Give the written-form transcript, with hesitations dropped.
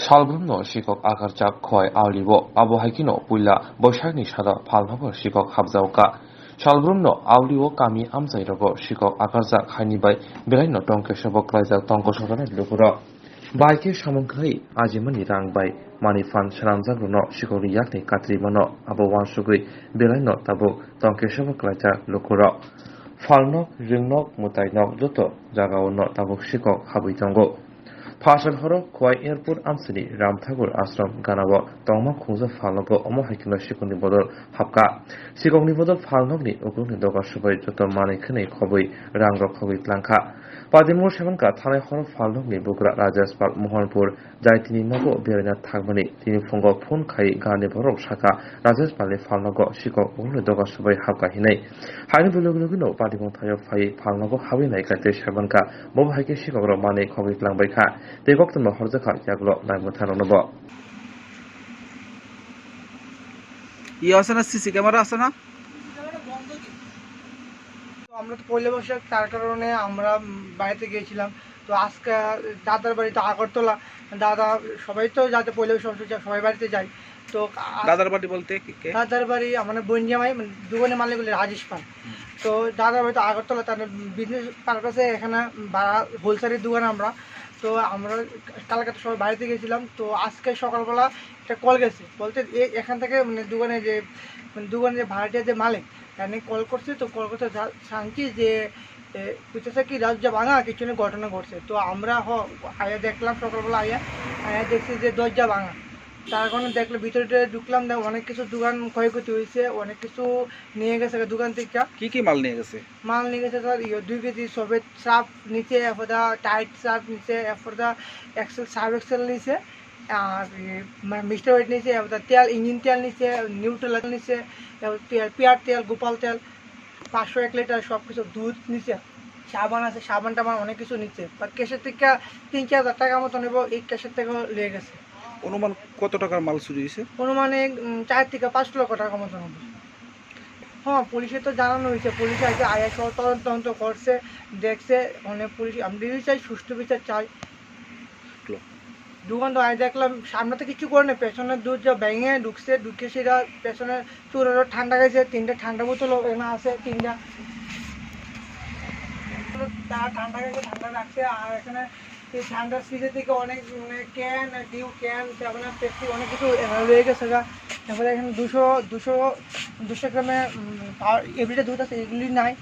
살brumno sikok akarjak khoi awlibo abo haikino puila boishakni sada phalnabo sikok habjauka salbrumno awliwo kami amjairogo sikok akarjak hainibai belaino tongkesabo klaijak tongkosodane lukuro baike samongkhai ajimani rangbai manifan saramjagruno sikokni yakni katrimano abo wansugui belaino tabo tongkesabo klaijak lukuro falnok ringnok mutainok joto jagaono tabo sikok habui tongo Fasal horo khwai airport amsini Ramthakur ashram ganabo tongma khungja falnogo omo haikino sikoni bodol hapka sikongni bodol falnokni ugrungni doga subai joto mani khani khobui rangrok khobui tlangkha Padimur Semanka thanai horo falnokni bugra Rajaspat Mohanpur jaitini nogo berina thakmani tini phongo phone khai gani borok saka Rajaspalni falnogo sikok ugrungni doga subai hapka hinai haini bulugulugino Padimur thayo phai falnogo habi naikate Semanka mobo haike sikokro mani khobui tlangbai kha 대곡도 허르자카 야글로 나무타노노버 ই আছে না CC camera আছে না আমরা তো পয়লা বৈশাখ তার কারণে আমরা বাড়িতে গিয়েছিলাম তো আজকে দাদার বাড়িতে আগরতলা দাদা সবাই তো যাতে পয়লা বৈশাখ সবাই বাড়িতে যায় তো দাদার বাড়ি বলতে কে দাদার বাড়ি আমার বঞ্জামাই দুগুনে মালিক বলে রাজেশ পাল তো দাদার বাড়ি তো আগরতলা তার বিজনেস পারপাসে এখানে ভাড়া হোলসেলের দোকান আমরা তো আমরা কালকে তো সবাই বাড়িতে গেছিলাম তো আজকে সকালবেলা একটা কল গেছে বলতে এখান থেকে মানে দোকানে যে ভাড়াটিয়া যে মালিক এখানে কল করছে তো কল করতে জানছি যে কুচেছে কি রাজ্য ভাঙা কিছু ঘটনা ঘটছে তো আমরা আয়া দেখলাম সকালবেলা আয়া দেখছি যে দরজা ভাঙা তার কারণে দেখলে ভিতরে ঢুকলাম অনেক কিছু দোকান ক্ষয়ক্ষতি হয়েছে অনেক কিছু নিয়ে গেছে দোকান থেকে কি মাল নিয়ে গেছে স্যার 2 কেজি সবের সার্ফ নিচে এরপর টাইট সার্ফ নিচে এরপর এক্সেল সার্ফ এক্সেল নিচে আর মিস্টার ওয়েট নিচে এরপর তেল ইঞ্জিন তেল নিচে নিউট্রাল নিচে পেঁয়াজ তেল গোপাল তেল 500 1 লিটার সব কিছু দুধ নিচে সাবান আছে সাবান টাবান অনেক কিছু নিচে আর ক্যাশের থেকে 3-4 হাজার টাকা মতো নেবো এই ক্যাশের থেকে লেগে গেছে অনুমান কত টাকার মাল চুরি হয়েছে অনুমানে 4 থেকে 5 লক্ষ টাকা মতো নেবো হ্যাঁ পুলিশে তো জানানো হয়েছে পুলিশ আজকে আয়া সহ তদন্ত করছে দেখছে মানে পুলিশ আমি চাই সুষ্ঠু বিচার চাই দোকান তো আয় দেখলাম সামনে তো কিছু করে না পেছনের দুধ যা ভেঙে ঢুকে সেটা পেছনে চুরেরও ঠান্ডা গেছে 3টে ঠান্ডা বোতল এখানে আছে 3টা ঠান্ডা গেছে ঠান্ডা রাখছে আর এখানে এই ঠান্ডার ফ্রিজের থেকে অনেক ক্যান ডিউ ক্যান তারপরে পেপসি অনেক কিছু রয়ে গেছে তারপরে এখানে 200 গ্রামে এভরিডে দুধ আছে এগুলি নাই